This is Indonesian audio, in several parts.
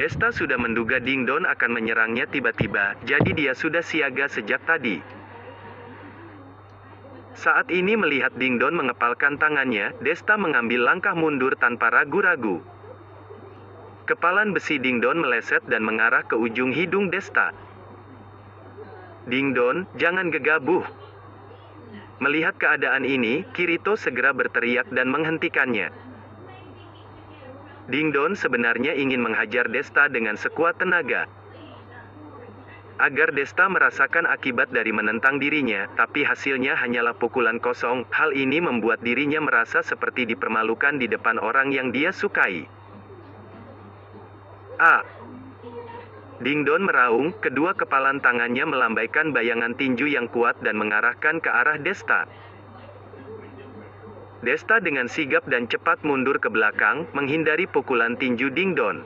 Desta sudah menduga Ding Don akan menyerangnya tiba-tiba, jadi dia sudah siaga sejak tadi. Saat ini melihat Ding Don mengepalkan tangannya, Desta mengambil langkah mundur tanpa ragu-ragu. Kepalan besi Ding Don meleset dan mengarah ke ujung hidung Desta. Ding Don, jangan gegabah. Melihat keadaan ini, Kirito segera berteriak dan menghentikannya. Ding Don sebenarnya ingin menghajar Desta dengan sekuat tenaga, agar Desta merasakan akibat dari menentang dirinya, tapi hasilnya hanyalah pukulan kosong. Hal ini membuat dirinya merasa seperti dipermalukan di depan orang yang dia sukai. Ding Don meraung, kedua kepalan tangannya melambaikan bayangan tinju yang kuat dan mengarahkan ke arah Desta. Desta dengan sigap dan cepat mundur ke belakang, menghindari pukulan tinju Ding Don.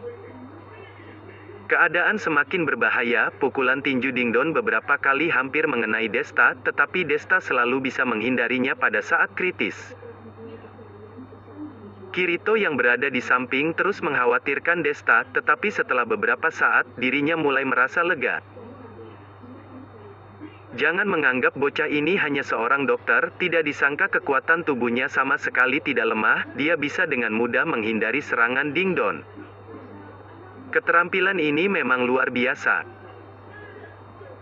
Keadaan semakin berbahaya, pukulan tinju Ding Don beberapa kali hampir mengenai Desta, tetapi Desta selalu bisa menghindarinya pada saat kritis. Kirito yang berada di samping terus mengkhawatirkan Desta, tetapi setelah beberapa saat, dirinya mulai merasa lega. Jangan menganggap bocah ini hanya seorang dokter, tidak disangka kekuatan tubuhnya sama sekali tidak lemah, dia bisa dengan mudah menghindari serangan Ding Don. Keterampilan ini memang luar biasa.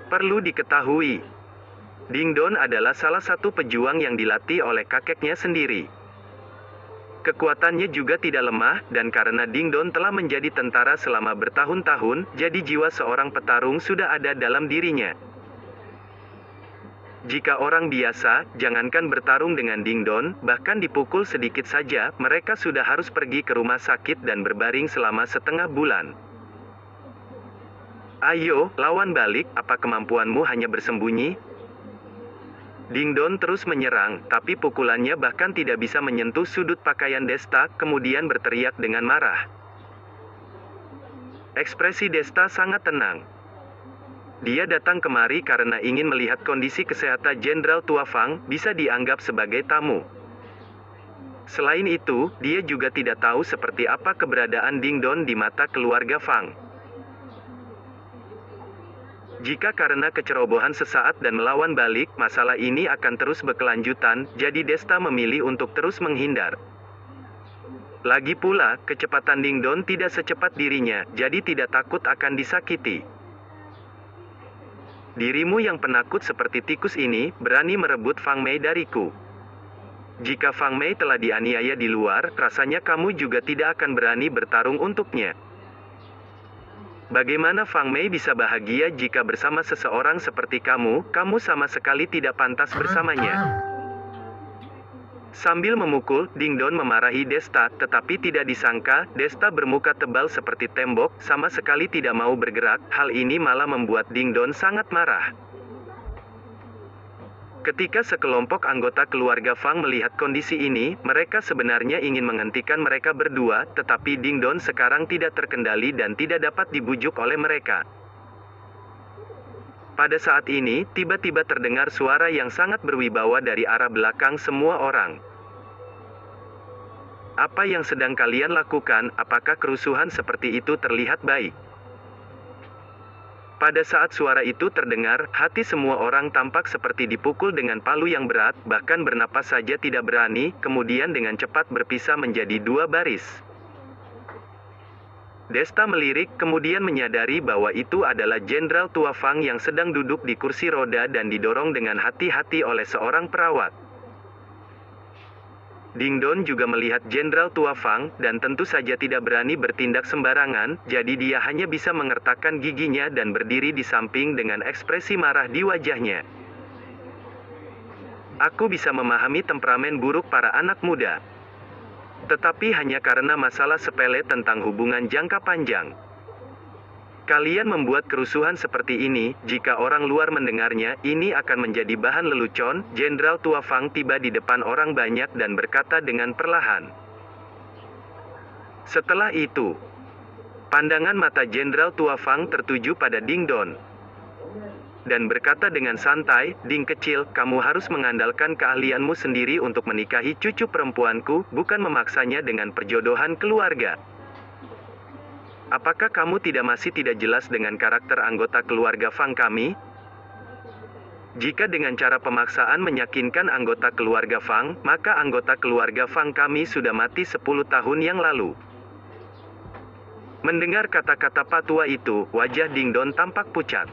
Perlu diketahui, Ding Don adalah salah satu pejuang yang dilatih oleh kakeknya sendiri. Kekuatannya juga tidak lemah, dan karena Ding Don telah menjadi tentara selama bertahun-tahun, jadi jiwa seorang petarung sudah ada dalam dirinya. Jika orang biasa, jangankan bertarung dengan Ding Don, bahkan dipukul sedikit saja, mereka sudah harus pergi ke rumah sakit dan berbaring selama setengah bulan. Ayo, lawan balik, apa kemampuanmu hanya bersembunyi? Ding Don terus menyerang, tapi pukulannya bahkan tidak bisa menyentuh sudut pakaian Desta, kemudian berteriak dengan marah. Ekspresi Desta sangat tenang. Dia datang kemari karena ingin melihat kondisi kesehatan Jenderal Tua Fang, bisa dianggap sebagai tamu. Selain itu, dia juga tidak tahu seperti apa keberadaan Ding Don di mata keluarga Fang. Jika karena kecerobohan sesaat dan melawan balik, masalah ini akan terus berkelanjutan, jadi Desta memilih untuk terus menghindar. Lagi pula, kecepatan Ding Don tidak secepat dirinya, jadi tidak takut akan disakiti. Dirimu yang penakut seperti tikus ini, berani merebut Fang Mei dariku. Jika Fang Mei telah dianiaya di luar, rasanya kamu juga tidak akan berani bertarung untuknya. Bagaimana Fang Mei bisa bahagia jika bersama seseorang seperti kamu? Kamu sama sekali tidak pantas bersamanya. Sambil memukul, Ding Don memarahi Desta, tetapi tidak disangka, Desta bermuka tebal seperti tembok, sama sekali tidak mau bergerak. Hal ini malah membuat Ding Don sangat marah. Ketika sekelompok anggota keluarga Fang melihat kondisi ini, mereka sebenarnya ingin menghentikan mereka berdua, tetapi Ding Don sekarang tidak terkendali dan tidak dapat dibujuk oleh mereka. Pada saat ini, tiba-tiba terdengar suara yang sangat berwibawa dari arah belakang semua orang. Apa yang sedang kalian lakukan? Apakah kerusuhan seperti itu terlihat baik? Pada saat suara itu terdengar, hati semua orang tampak seperti dipukul dengan palu yang berat, bahkan bernapas saja tidak berani, kemudian dengan cepat berpisah menjadi dua baris. Desta melirik, kemudian menyadari bahwa itu adalah Jenderal Tua Fang yang sedang duduk di kursi roda dan didorong dengan hati-hati oleh seorang perawat. Ding Don juga melihat Jenderal Tua Fang, dan tentu saja tidak berani bertindak sembarangan, jadi dia hanya bisa mengertakkan giginya dan berdiri di samping dengan ekspresi marah di wajahnya. Aku bisa memahami temperamen buruk para anak muda. Tetapi hanya karena masalah sepele tentang hubungan jangka panjang. Kalian membuat kerusuhan seperti ini, jika orang luar mendengarnya, ini akan menjadi bahan lelucon. Jenderal Tua Fang tiba di depan orang banyak dan berkata dengan perlahan. Setelah itu, pandangan mata Jenderal Tua Fang tertuju pada Ding Don. Dan berkata dengan santai, Ding kecil, kamu harus mengandalkan keahlianmu sendiri untuk menikahi cucu perempuanku, bukan memaksanya dengan perjodohan keluarga. Apakah kamu masih tidak jelas dengan karakter anggota keluarga Fang kami? Jika dengan cara pemaksaan meyakinkan anggota keluarga Fang, maka anggota keluarga Fang kami sudah mati 10 tahun yang lalu. Mendengar kata-kata patua itu, wajah Ding Don tampak pucat.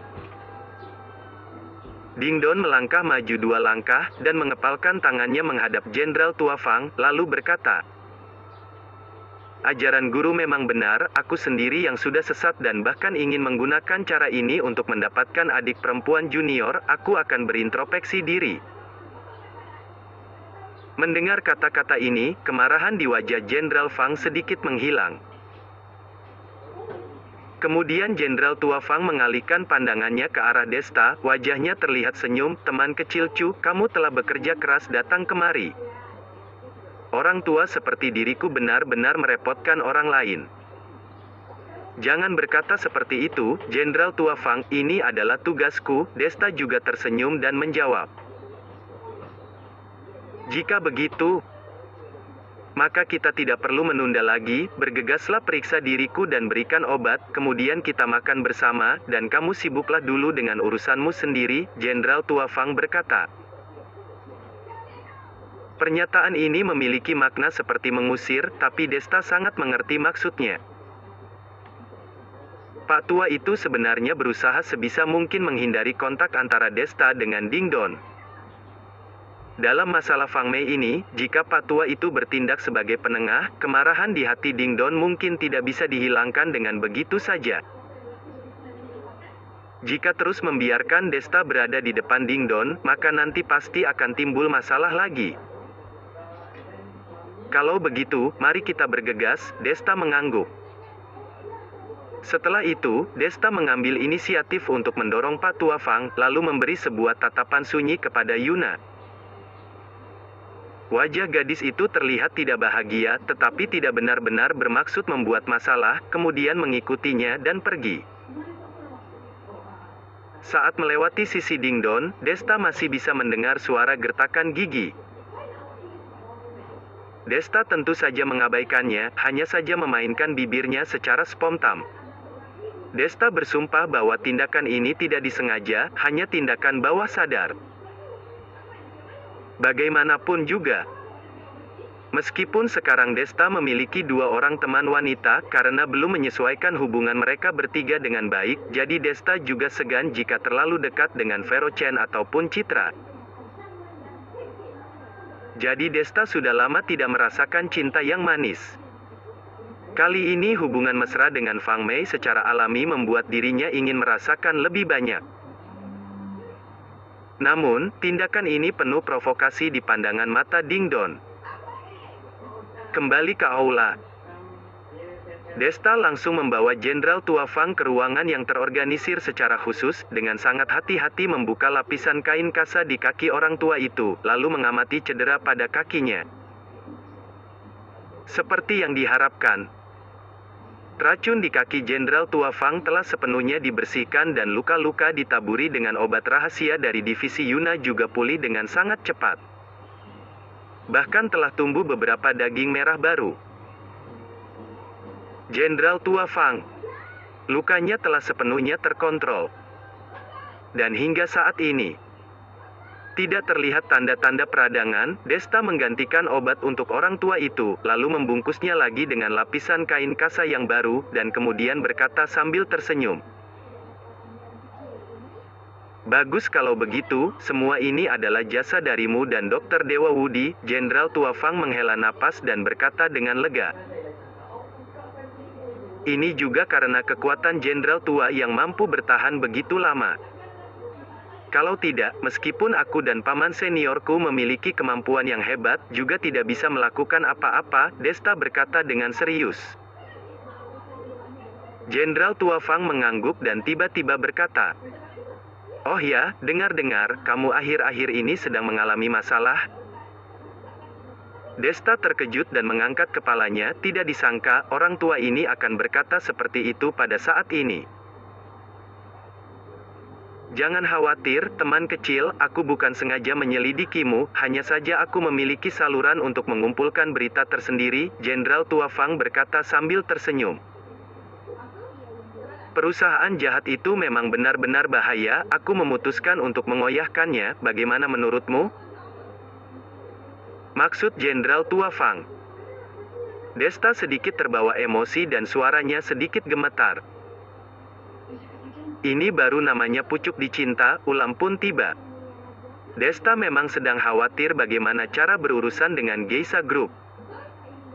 Ding Don melangkah maju 2 langkah, dan mengepalkan tangannya menghadap Jenderal Tua Fang, lalu berkata, "Ajaran guru memang benar, aku sendiri yang sudah sesat dan bahkan ingin menggunakan cara ini untuk mendapatkan adik perempuan junior, aku akan berintrospeksi diri." Mendengar kata-kata ini, kemarahan di wajah Jenderal Fang sedikit menghilang. Kemudian Jenderal Tua Fang mengalihkan pandangannya ke arah Desta, wajahnya terlihat senyum, "Teman kecil Chu, kamu telah bekerja keras datang kemari. Orang tua seperti diriku benar-benar merepotkan orang lain." "Jangan berkata seperti itu, Jenderal Tua Fang, ini adalah tugasku." Desta juga tersenyum dan menjawab, "Jika begitu, maka kita tidak perlu menunda lagi, bergegaslah periksa diriku dan berikan obat, kemudian kita makan bersama, dan kamu sibuklah dulu dengan urusanmu sendiri." Jenderal Tua Fang berkata. Pernyataan ini memiliki makna seperti mengusir, tapi Desta sangat mengerti maksudnya. Pak tua itu sebenarnya berusaha sebisa mungkin menghindari kontak antara Desta dengan Ding Don. Dalam masalah Fang Mei ini, jika Pak tua itu bertindak sebagai penengah, kemarahan di hati Ding Don mungkin tidak bisa dihilangkan dengan begitu saja. Jika terus membiarkan Desta berada di depan Ding Don, maka nanti pasti akan timbul masalah lagi. "Kalau begitu, mari kita bergegas," Desta mengangguk. Setelah itu, Desta mengambil inisiatif untuk mendorong Pak tua Fang, lalu memberi sebuah tatapan sunyi kepada Yuna. Wajah gadis itu terlihat tidak bahagia, tetapi tidak benar-benar bermaksud membuat masalah, kemudian mengikutinya dan pergi. Saat melewati sisi Ding Don, Desta masih bisa mendengar suara gertakan gigi. Desta tentu saja mengabaikannya, hanya saja memainkan bibirnya secara spontan. Desta bersumpah bahwa tindakan ini tidak disengaja, hanya tindakan bawah sadar. Bagaimanapun juga, meskipun sekarang Desta memiliki 2 orang teman wanita, karena belum menyesuaikan hubungan mereka bertiga dengan baik, jadi Desta juga segan jika terlalu dekat dengan Vero Chen ataupun Citra. Jadi Desta sudah lama tidak merasakan cinta yang manis. Kali ini hubungan mesra dengan Fang Mei secara alami membuat dirinya ingin merasakan lebih banyak. Namun, tindakan ini penuh provokasi di pandangan mata Ding Don. Kembali ke aula. Desta langsung membawa Jenderal Tua Fang ke ruangan yang terorganisir secara khusus, dengan sangat hati-hati membuka lapisan kain kasa di kaki orang tua itu, lalu mengamati cedera pada kakinya. Seperti yang diharapkan, racun di kaki Jenderal Tua Fang telah sepenuhnya dibersihkan dan luka-luka ditaburi dengan obat rahasia dari divisi Yuna juga pulih dengan sangat cepat. Bahkan telah tumbuh beberapa daging merah baru. Jenderal Tua Fang, lukanya telah sepenuhnya terkontrol. Dan hingga saat ini, tidak terlihat tanda-tanda peradangan. Desta menggantikan obat untuk orang tua itu, lalu membungkusnya lagi dengan lapisan kain kasa yang baru, dan kemudian berkata sambil tersenyum. "Bagus kalau begitu, semua ini adalah jasa darimu dan Dr. Dewa Wudi." Jenderal Tua Fang menghela napas dan berkata dengan lega. Ini juga karena kekuatan Jenderal Tua yang mampu bertahan begitu lama. Kalau tidak, meskipun aku dan paman seniorku memiliki kemampuan yang hebat, juga tidak bisa melakukan apa-apa, Desta berkata dengan serius. Jenderal Tua Fang mengangguk dan tiba-tiba berkata, "Oh ya, dengar-dengar, kamu akhir-akhir ini sedang mengalami masalah?" Desta terkejut dan mengangkat kepalanya, tidak disangka orang tua ini akan berkata seperti itu pada saat ini. "Jangan khawatir, teman kecil, aku bukan sengaja menyelidikimu, hanya saja aku memiliki saluran untuk mengumpulkan berita tersendiri." Jenderal Tua Fang berkata sambil tersenyum. Perusahaan jahat itu memang benar-benar bahaya, aku memutuskan untuk mengoyahkannya, bagaimana menurutmu? Maksud Jenderal Tua Fang. Desta sedikit terbawa emosi dan suaranya sedikit gemetar. Ini baru namanya pucuk dicinta, ulam pun tiba. Desta memang sedang khawatir bagaimana cara berurusan dengan Geisha Group.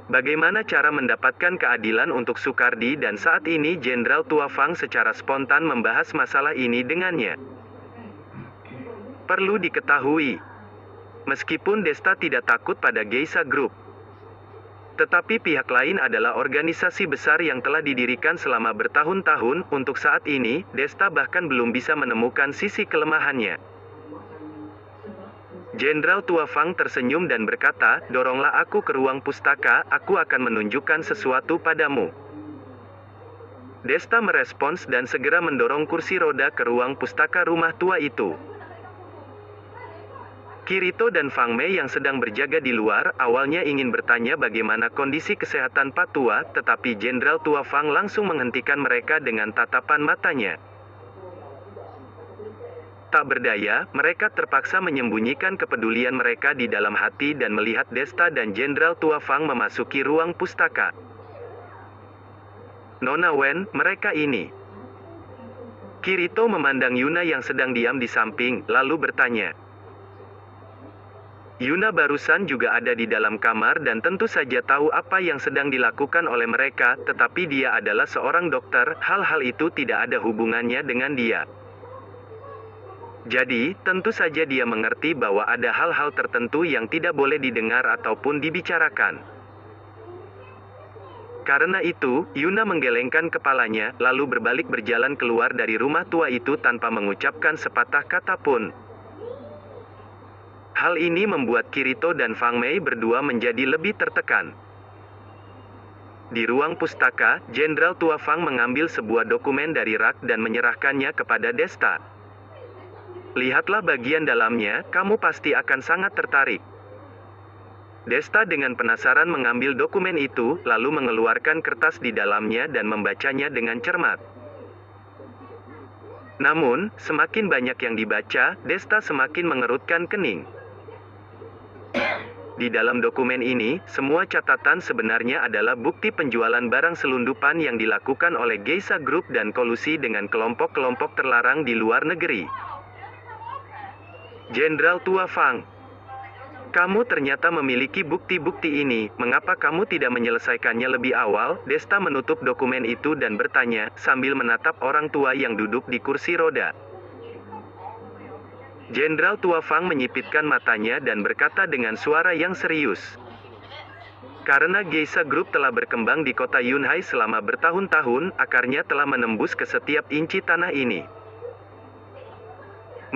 Bagaimana cara mendapatkan keadilan untuk Sukardi dan saat ini Jenderal Tua Fang secara spontan membahas masalah ini dengannya. Perlu diketahui, meskipun Desta tidak takut pada Geisha Group, tetapi pihak lain adalah organisasi besar yang telah didirikan selama bertahun-tahun, untuk saat ini, Desta bahkan belum bisa menemukan sisi kelemahannya. Jenderal Tua Fang tersenyum dan berkata, doronglah aku ke ruang pustaka, aku akan menunjukkan sesuatu padamu. Desta merespons dan segera mendorong kursi roda ke ruang pustaka rumah tua itu. Kirito dan Fang Mei yang sedang berjaga di luar, awalnya ingin bertanya bagaimana kondisi kesehatan Pak Tua, tetapi Jenderal Tua Fang langsung menghentikan mereka dengan tatapan matanya. Tak berdaya, mereka terpaksa menyembunyikan kepedulian mereka di dalam hati dan melihat Desta dan Jenderal Tua Fang memasuki ruang pustaka. Nona Wen, mereka ini. Kirito memandang Yuna yang sedang diam di samping, lalu bertanya. Yuna barusan juga ada di dalam kamar dan tentu saja tahu apa yang sedang dilakukan oleh mereka, tetapi dia adalah seorang dokter, hal-hal itu tidak ada hubungannya dengan dia. Jadi, tentu saja dia mengerti bahwa ada hal-hal tertentu yang tidak boleh didengar ataupun dibicarakan. Karena itu, Yuna menggelengkan kepalanya, lalu berbalik berjalan keluar dari rumah tua itu tanpa mengucapkan sepatah kata pun. Hal ini membuat Kirito dan Fang Mei berdua menjadi lebih tertekan. Di ruang pustaka, Jenderal Tua Fang mengambil sebuah dokumen dari rak dan menyerahkannya kepada Desta. Lihatlah bagian dalamnya, kamu pasti akan sangat tertarik. Desta dengan penasaran mengambil dokumen itu, lalu mengeluarkan kertas di dalamnya dan membacanya dengan cermat. Namun, semakin banyak yang dibaca, Desta semakin mengerutkan kening. Di dalam dokumen ini, semua catatan sebenarnya adalah bukti penjualan barang selundupan yang dilakukan oleh Geisha Group dan kolusi dengan kelompok-kelompok terlarang di luar negeri. Jenderal Tua Fang, kamu ternyata memiliki bukti-bukti ini, mengapa kamu tidak menyelesaikannya lebih awal? Desta menutup dokumen itu dan bertanya, sambil menatap orang tua yang duduk di kursi roda. Jenderal Tua Fang menyipitkan matanya dan berkata dengan suara yang serius. Karena Geisha Group telah berkembang di kota Yunhai selama bertahun-tahun, akarnya telah menembus ke setiap inci tanah ini.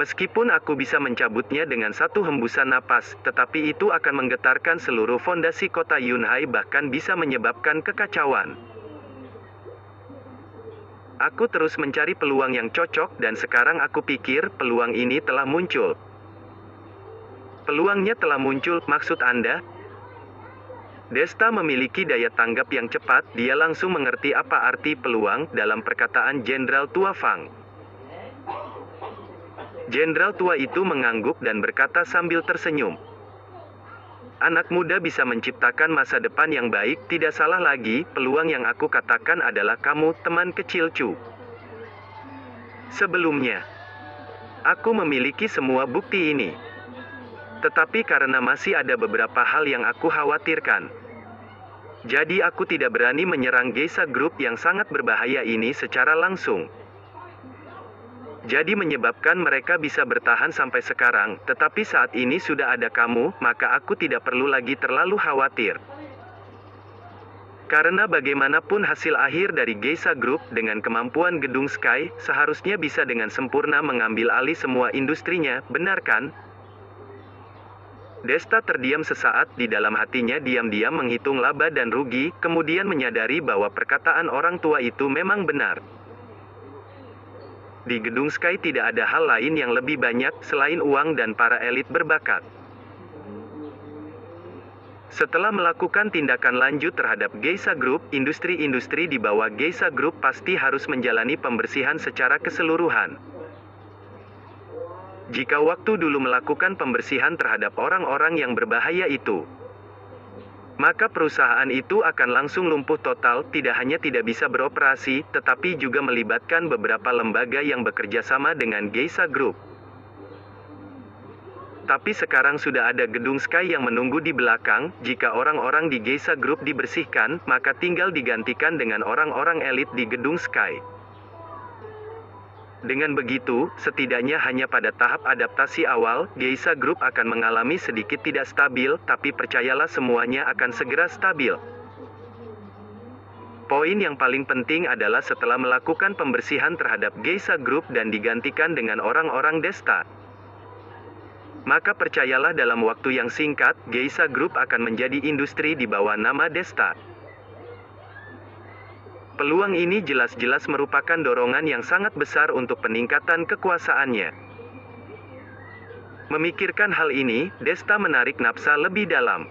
Meskipun aku bisa mencabutnya dengan satu hembusan napas, tetapi itu akan menggetarkan seluruh fondasi kota Yunhai bahkan bisa menyebabkan kekacauan. Aku terus mencari peluang yang cocok dan sekarang aku pikir peluang ini telah muncul. Peluangnya telah muncul, maksud Anda? Desta memiliki daya tanggap yang cepat, dia langsung mengerti apa arti peluang dalam perkataan Jenderal Tua Fang. Jenderal tua itu mengangguk dan berkata sambil tersenyum. Anak muda bisa menciptakan masa depan yang baik, tidak salah lagi, peluang yang aku katakan adalah kamu, teman kecil Chu. Sebelumnya, aku memiliki semua bukti ini. Tetapi karena masih ada beberapa hal yang aku khawatirkan. Jadi aku tidak berani menyerang Geisha Group yang sangat berbahaya ini secara langsung. Jadi menyebabkan mereka bisa bertahan sampai sekarang, tetapi saat ini sudah ada kamu, maka aku tidak perlu lagi terlalu khawatir. Karena bagaimanapun hasil akhir dari Geisha Group dengan kemampuan Gedung Sky, seharusnya bisa dengan sempurna mengambil alih semua industrinya, benar kan? Desta terdiam sesaat, di dalam hatinya diam-diam menghitung laba dan rugi, kemudian menyadari bahwa perkataan orang tua itu memang benar. Di Gedung Sky tidak ada hal lain yang lebih banyak selain uang dan para elit berbakat. Setelah melakukan tindakan lanjut terhadap Geisha Group, industri-industri di bawah Geisha Group pasti harus menjalani pembersihan secara keseluruhan. Jika waktu dulu melakukan pembersihan terhadap orang-orang yang berbahaya itu, maka perusahaan itu akan langsung lumpuh total, tidak hanya tidak bisa beroperasi, tetapi juga melibatkan beberapa lembaga yang bekerja sama dengan Geisha Group. Tapi sekarang sudah ada gedung Sky yang menunggu di belakang. Jika orang-orang di Geisha Group dibersihkan, maka tinggal digantikan dengan orang-orang elit di gedung Sky. Dengan begitu, setidaknya hanya pada tahap adaptasi awal, Geisha Group akan mengalami sedikit tidak stabil, tapi percayalah semuanya akan segera stabil. Poin yang paling penting adalah setelah melakukan pembersihan terhadap Geisha Group dan digantikan dengan orang-orang Desta, maka percayalah dalam waktu yang singkat, Geisha Group akan menjadi industri di bawah nama Desta. Peluang ini jelas-jelas merupakan dorongan yang sangat besar untuk peningkatan kekuasaannya. Memikirkan hal ini, Desta menarik nafsa lebih dalam.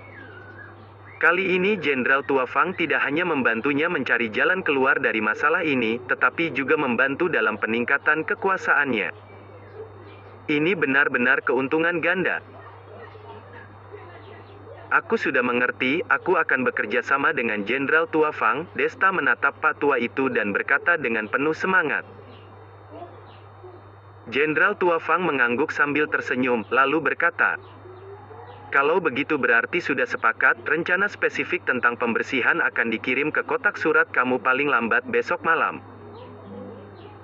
Kali ini Jenderal Tua Fang tidak hanya membantunya mencari jalan keluar dari masalah ini, tetapi juga membantu dalam peningkatan kekuasaannya. Ini benar-benar keuntungan ganda. Aku sudah mengerti, aku akan bekerja sama dengan Jenderal Tua Fang. Desta menatap Pak Tua itu dan berkata dengan penuh semangat. Jenderal Tua Fang mengangguk sambil tersenyum, lalu berkata, "Kalau begitu berarti sudah sepakat, rencana spesifik tentang pembersihan akan dikirim ke kotak surat kamu paling lambat besok malam.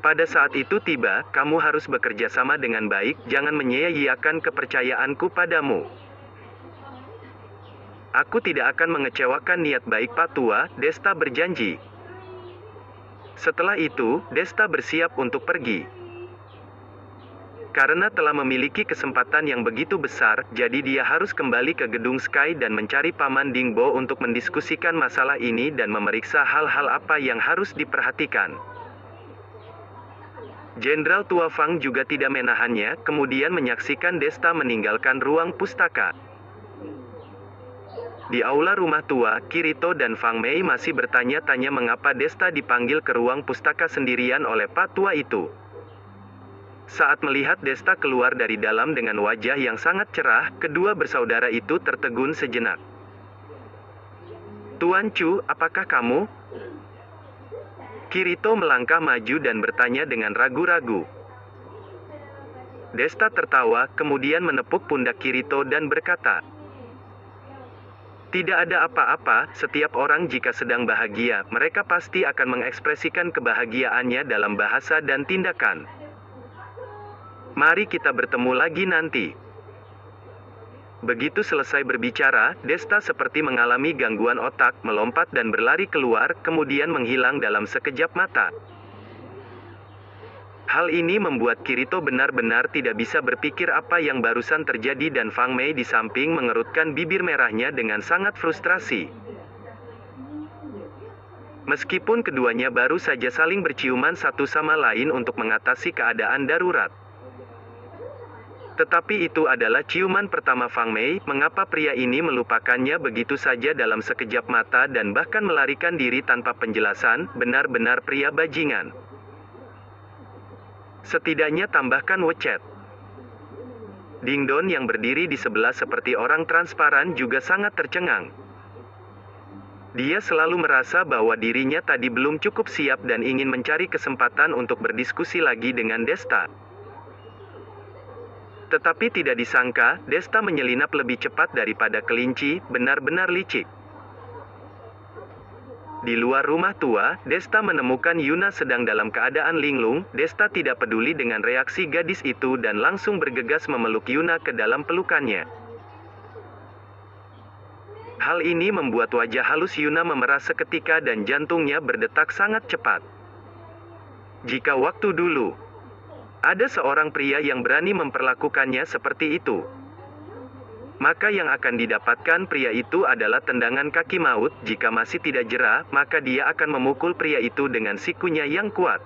Pada saat itu tiba, kamu harus bekerja sama dengan baik, jangan menyia-nyiakan kepercayaanku padamu." "Aku tidak akan mengecewakan niat baik Pak Tua," Desta berjanji. Setelah itu, Desta bersiap untuk pergi. Karena telah memiliki kesempatan yang begitu besar, jadi dia harus kembali ke gedung Sky dan mencari Paman Dingbo untuk mendiskusikan masalah ini dan memeriksa hal-hal apa yang harus diperhatikan. Jenderal Tua Fang juga tidak menahannya, kemudian menyaksikan Desta meninggalkan ruang pustaka. Di aula rumah tua, Kirito dan Fang Mei masih bertanya-tanya mengapa Desta dipanggil ke ruang pustaka sendirian oleh Pak Tua itu. Saat melihat Desta keluar dari dalam dengan wajah yang sangat cerah, kedua bersaudara itu tertegun sejenak. "Tuan Chu, apakah kamu?" Kirito melangkah maju dan bertanya dengan ragu-ragu. Desta tertawa, kemudian menepuk pundak Kirito dan berkata, "Tidak ada apa-apa, setiap orang jika sedang bahagia, mereka pasti akan mengekspresikan kebahagiaannya dalam bahasa dan tindakan. Mari kita bertemu lagi nanti." Begitu selesai berbicara, Desta seperti mengalami gangguan otak, melompat dan berlari keluar, kemudian menghilang dalam sekejap mata. Hal ini membuat Kirito benar-benar tidak bisa berpikir apa yang barusan terjadi dan Fang Mei di samping mengerutkan bibir merahnya dengan sangat frustrasi. Meskipun keduanya baru saja saling berciuman satu sama lain untuk mengatasi keadaan darurat. Tetapi itu adalah ciuman pertama Fang Mei. Mengapa pria ini melupakannya begitu saja dalam sekejap mata dan bahkan melarikan diri tanpa penjelasan? Benar-benar pria bajingan. Setidaknya tambahkan WeChat. Dingdon yang berdiri di sebelah seperti orang transparan juga sangat tercengang. Dia selalu merasa bahwa dirinya tadi belum cukup siap dan ingin mencari kesempatan untuk berdiskusi lagi dengan Desta. Tetapi tidak disangka, Desta menyelinap lebih cepat daripada kelinci, benar-benar licik. Di luar rumah tua, Desta menemukan Yuna sedang dalam keadaan linglung. Desta tidak peduli dengan reaksi gadis itu dan langsung bergegas memeluk Yuna ke dalam pelukannya. Hal ini membuat wajah halus Yuna memerah seketika dan jantungnya berdetak sangat cepat. Jika waktu dulu ada seorang pria yang berani memperlakukannya seperti itu, maka yang akan didapatkan pria itu adalah tendangan kaki maut. Jika masih tidak jera, maka dia akan memukul pria itu dengan sikunya yang kuat.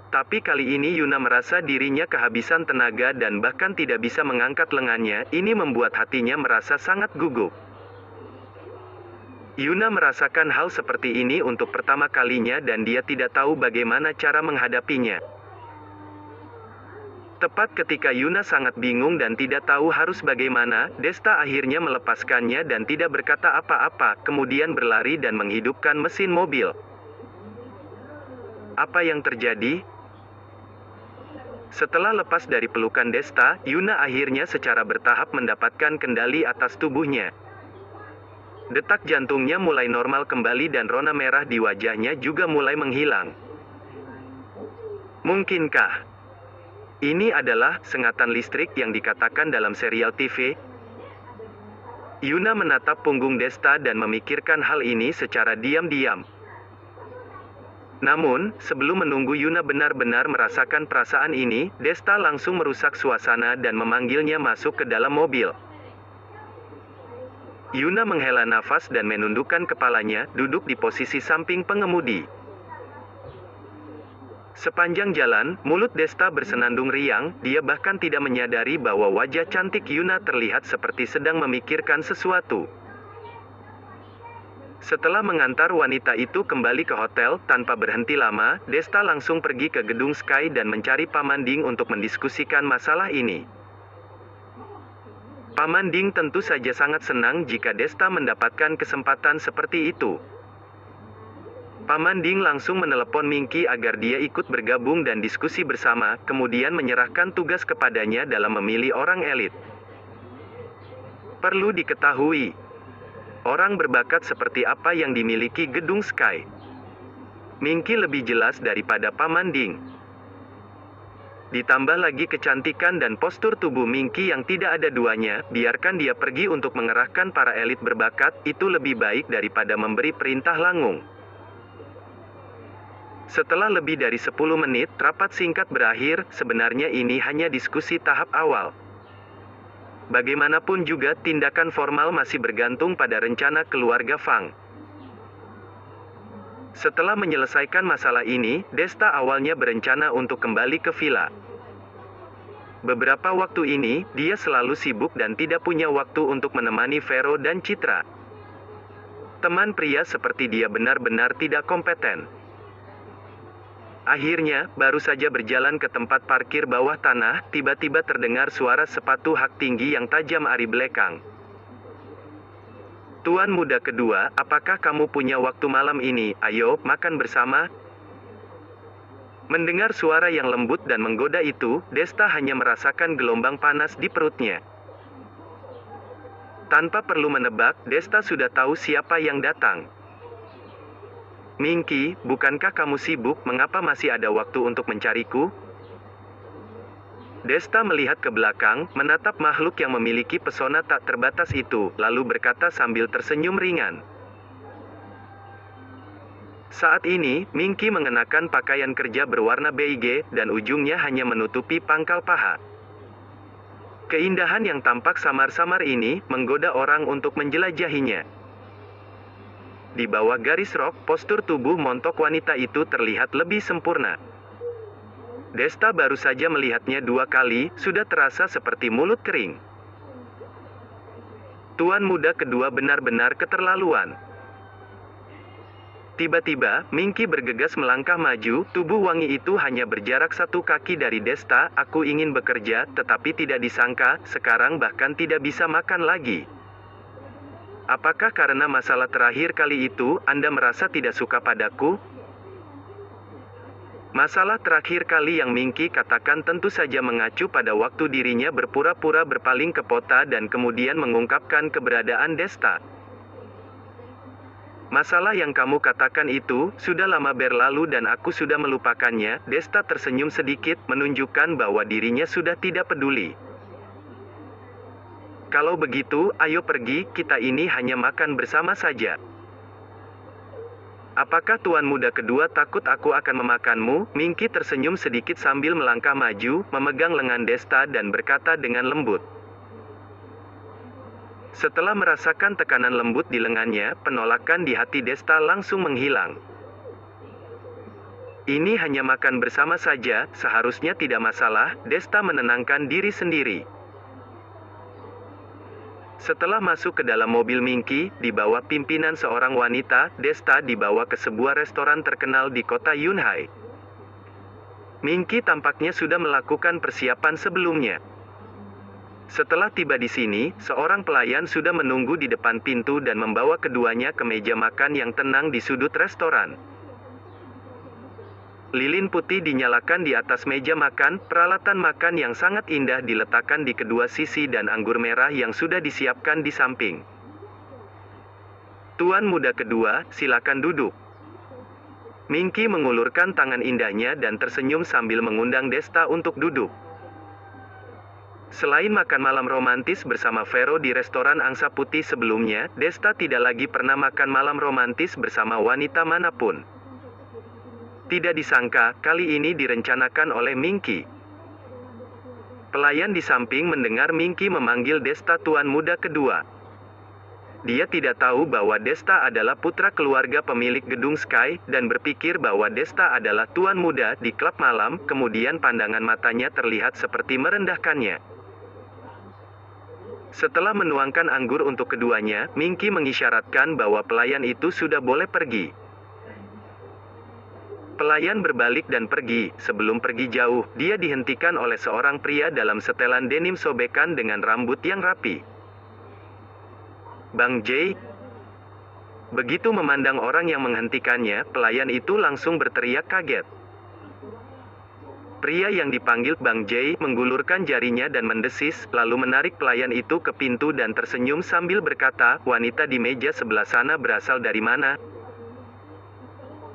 Tapi kali ini Yuna merasa dirinya kehabisan tenaga dan bahkan tidak bisa mengangkat lengannya. Ini membuat hatinya merasa sangat gugup. Yuna merasakan hal seperti ini untuk pertama kalinya dan dia tidak tahu bagaimana cara menghadapinya. Tepat ketika Yuna sangat bingung dan tidak tahu harus bagaimana, Desta akhirnya melepaskannya dan tidak berkata apa-apa, kemudian berlari dan menghidupkan mesin mobil. Apa yang terjadi? Setelah lepas dari pelukan Desta, Yuna akhirnya secara bertahap mendapatkan kendali atas tubuhnya. Detak jantungnya mulai normal kembali dan rona merah di wajahnya juga mulai menghilang. Mungkinkah ini adalah sengatan listrik yang dikatakan dalam serial TV? Yuna menatap punggung Desta dan memikirkan hal ini secara diam-diam. Namun, sebelum menunggu Yuna benar-benar merasakan perasaan ini, Desta langsung merusak suasana dan memanggilnya masuk ke dalam mobil. Yuna menghela nafas dan menundukkan kepalanya, duduk di posisi samping pengemudi. Sepanjang jalan, mulut Desta bersenandung riang, dia bahkan tidak menyadari bahwa wajah cantik Yuna terlihat seperti sedang memikirkan sesuatu. Setelah mengantar wanita itu kembali ke hotel, tanpa berhenti lama, Desta langsung pergi ke gedung Sky dan mencari Paman Ding untuk mendiskusikan masalah ini. Paman Ding tentu saja sangat senang jika Desta mendapatkan kesempatan seperti itu. Paman Ding langsung menelepon Mingki agar dia ikut bergabung dan diskusi bersama, kemudian menyerahkan tugas kepadanya dalam memilih orang elit. Perlu diketahui, orang berbakat seperti apa yang dimiliki gedung Sky. Mingki lebih jelas daripada Paman Ding. Ditambah lagi kecantikan dan postur tubuh Mingki yang tidak ada duanya, biarkan dia pergi untuk mengerahkan para elit berbakat, itu lebih baik daripada memberi perintah langung. Setelah lebih dari 10 menit, rapat singkat berakhir. Sebenarnya ini hanya diskusi tahap awal. Bagaimanapun juga, tindakan formal masih bergantung pada rencana keluarga Fang. Setelah menyelesaikan masalah ini, Desta awalnya berencana untuk kembali ke villa. Beberapa waktu ini, dia selalu sibuk dan tidak punya waktu untuk menemani Vero dan Citra. Teman pria seperti dia benar-benar tidak kompeten. Akhirnya, baru saja berjalan ke tempat parkir bawah tanah, tiba-tiba terdengar suara sepatu hak tinggi yang tajam ari belakang. Tuan muda kedua, apakah kamu punya waktu malam ini? Ayo, makan bersama. Mendengar suara yang lembut dan menggoda itu, Desta hanya merasakan gelombang panas di perutnya. Tanpa perlu menebak, Desta sudah tahu siapa yang datang. Mingki, bukankah kamu sibuk? Mengapa masih ada waktu untuk mencariku? Desta melihat ke belakang, menatap makhluk yang memiliki pesona tak terbatas itu, lalu berkata sambil tersenyum ringan. Saat ini, Mingki mengenakan pakaian kerja berwarna beige, dan ujungnya hanya menutupi pangkal paha. Keindahan yang tampak samar-samar ini, menggoda orang untuk menjelajahinya. Di bawah garis rok, postur tubuh montok wanita itu terlihat lebih sempurna. Desta baru saja melihatnya 2 kali, sudah terasa seperti mulut kering. Tuan muda kedua benar-benar keterlaluan. Tiba-tiba, Mingki bergegas melangkah maju, tubuh wangi itu hanya berjarak 1 kaki dari Desta. Aku ingin bekerja, tetapi tidak disangka, sekarang bahkan tidak bisa makan lagi. Apakah karena masalah terakhir kali itu, Anda merasa tidak suka padaku? Masalah terakhir kali yang Mingki katakan tentu saja mengacu pada waktu dirinya berpura-pura berpaling ke Pota dan kemudian mengungkapkan keberadaan Desta. Masalah yang kamu katakan itu, sudah lama berlalu dan aku sudah melupakannya. Desta tersenyum sedikit, menunjukkan bahwa dirinya sudah tidak peduli. Kalau begitu, ayo pergi, kita ini hanya makan bersama saja. Apakah tuan muda kedua takut aku akan memakanmu? Mingki tersenyum sedikit sambil melangkah maju, memegang lengan Desta dan berkata dengan lembut. Setelah merasakan tekanan lembut di lengannya, penolakan di hati Desta langsung menghilang. Ini hanya makan bersama saja, seharusnya tidak masalah, Desta menenangkan diri sendiri. Setelah masuk ke dalam mobil Minky, di bawah pimpinan seorang wanita, Desta dibawa ke sebuah restoran terkenal di kota Yunhai. Minky tampaknya sudah melakukan persiapan sebelumnya. Setelah tiba di sini, seorang pelayan sudah menunggu di depan pintu dan membawa keduanya ke meja makan yang tenang di sudut restoran. Lilin putih dinyalakan di atas meja makan, peralatan makan yang sangat indah diletakkan di kedua sisi dan anggur merah yang sudah disiapkan di samping. Tuan muda kedua, silakan duduk. Minky mengulurkan tangan indahnya dan tersenyum sambil mengundang Desta untuk duduk. Selain makan malam romantis bersama Vero di restoran angsa putih sebelumnya, Desta tidak lagi pernah makan malam romantis bersama wanita manapun. Tidak disangka, kali ini direncanakan oleh Minky. Pelayan di samping mendengar Minky memanggil Desta tuan muda kedua. Dia tidak tahu bahwa Desta adalah putra keluarga pemilik gedung Sky, dan berpikir bahwa Desta adalah tuan muda di klub malam, kemudian pandangan matanya terlihat seperti merendahkannya. Setelah menuangkan anggur untuk keduanya, Minky mengisyaratkan bahwa pelayan itu sudah boleh pergi. Pelayan berbalik dan pergi. Sebelum pergi jauh, dia dihentikan oleh seorang pria dalam setelan denim sobekan dengan rambut yang rapi. Bang Jay. Begitu memandang orang yang menghentikannya, pelayan itu langsung berteriak kaget. Pria yang dipanggil Bang Jay menggulurkan jarinya dan mendesis, lalu menarik pelayan itu ke pintu dan tersenyum sambil berkata, "Wanita di meja sebelah sana berasal dari mana?"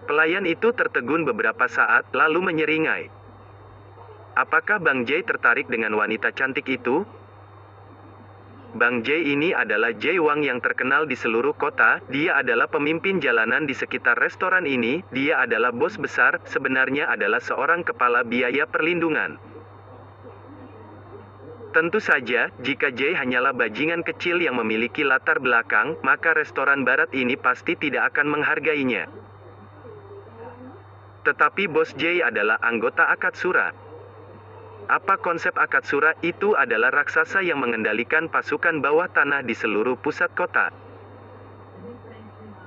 Pelayan itu tertegun beberapa saat, lalu menyeringai. Apakah Bang Jay tertarik dengan wanita cantik itu? Bang Jay ini adalah Jay Wang yang terkenal di seluruh kota, dia adalah pemimpin jalanan di sekitar restoran ini, dia adalah bos besar, sebenarnya adalah seorang kepala biaya perlindungan. Tentu saja, jika Jay hanyalah bajingan kecil yang memiliki latar belakang, maka restoran barat ini pasti tidak akan menghargainya. Tetapi bos Jay adalah anggota Akatsura. Apa konsep Akatsura? Itu adalah raksasa yang mengendalikan pasukan bawah tanah di seluruh pusat kota.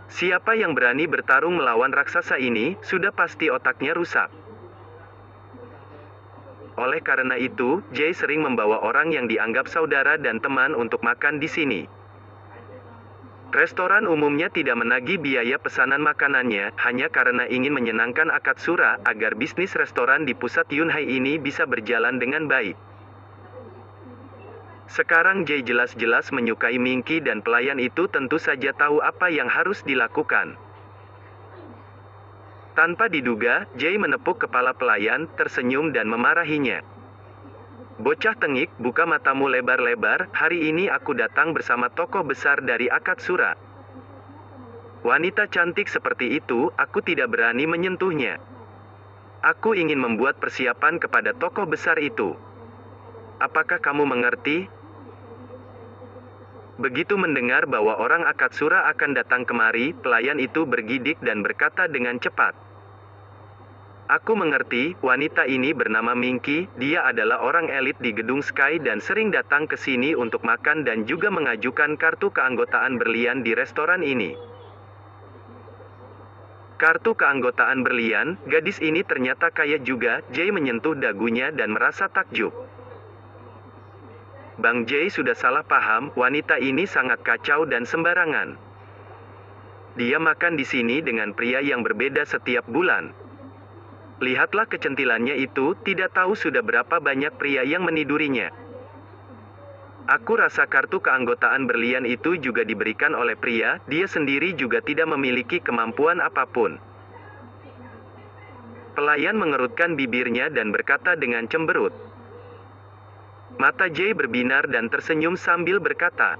Siapa yang berani bertarung melawan raksasa ini, sudah pasti otaknya rusak. Oleh karena itu, Jay sering membawa orang yang dianggap saudara dan teman untuk makan di sini. Restoran umumnya tidak menagih biaya pesanan makanannya, hanya karena ingin menyenangkan Akatsura, agar bisnis restoran di pusat Yunhai ini bisa berjalan dengan baik. Sekarang Jay jelas-jelas menyukai Minky dan pelayan itu tentu saja tahu apa yang harus dilakukan. Tanpa diduga, Jay menepuk kepala pelayan, tersenyum dan memarahinya. Bocah tengik, buka matamu lebar-lebar, hari ini aku datang bersama tokoh besar dari Akatsura. Wanita cantik seperti itu, aku tidak berani menyentuhnya. Aku ingin membuat persiapan kepada tokoh besar itu. Apakah kamu mengerti? Begitu mendengar bahwa orang Akatsura akan datang kemari, pelayan itu bergidik dan berkata dengan cepat. Aku mengerti, wanita ini bernama Minky, dia adalah orang elit di gedung Sky dan sering datang ke sini untuk makan dan juga mengajukan kartu keanggotaan berlian di restoran ini. Kartu keanggotaan berlian, gadis ini ternyata kaya juga, Jay menyentuh dagunya dan merasa takjub. Bang Jay sudah salah paham, wanita ini sangat kacau dan sembarangan. Dia makan di sini dengan pria yang berbeda setiap bulan. Lihatlah kecentilannya itu, tidak tahu sudah berapa banyak pria yang menidurinya. Aku rasa kartu keanggotaan berlian itu juga diberikan oleh pria, dia sendiri juga tidak memiliki kemampuan apapun. Pelayan mengerutkan bibirnya dan berkata dengan cemberut. Mata Jay berbinar dan tersenyum sambil berkata,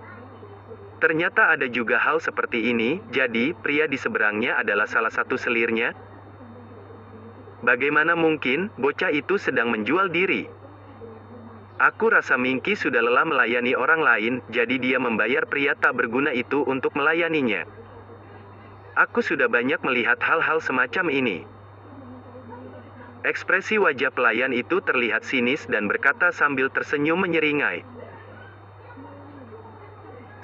ternyata ada juga hal seperti ini, jadi pria di seberangnya adalah salah satu selirnya. Bagaimana mungkin, bocah itu sedang menjual diri. Aku rasa Minky sudah lelah melayani orang lain, jadi dia membayar pria tak berguna itu untuk melayaninya. Aku sudah banyak melihat hal-hal semacam ini. Ekspresi wajah pelayan itu terlihat sinis dan berkata sambil tersenyum menyeringai.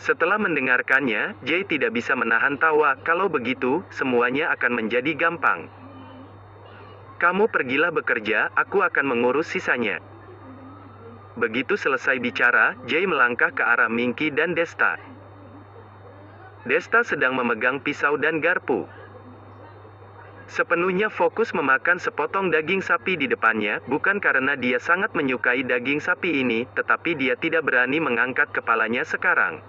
Setelah mendengarkannya, Jay tidak bisa menahan tawa. Kalau begitu, semuanya akan menjadi gampang. Kamu pergilah bekerja, aku akan mengurus sisanya. Begitu selesai bicara, Jay melangkah ke arah Minky dan Desta. Desta sedang memegang pisau dan garpu. Sepenuhnya fokus memakan sepotong daging sapi di depannya, bukan karena dia sangat menyukai daging sapi ini, tetapi dia tidak berani mengangkat kepalanya sekarang.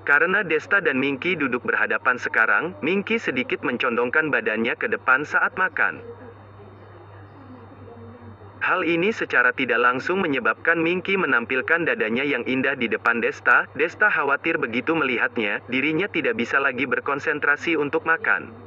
Karena Desta dan Minky duduk berhadapan sekarang, Minky sedikit mencondongkan badannya ke depan saat makan. Hal ini secara tidak langsung menyebabkan Minky menampilkan dadanya yang indah di depan Desta. Desta khawatir begitu melihatnya, dirinya tidak bisa lagi berkonsentrasi untuk makan.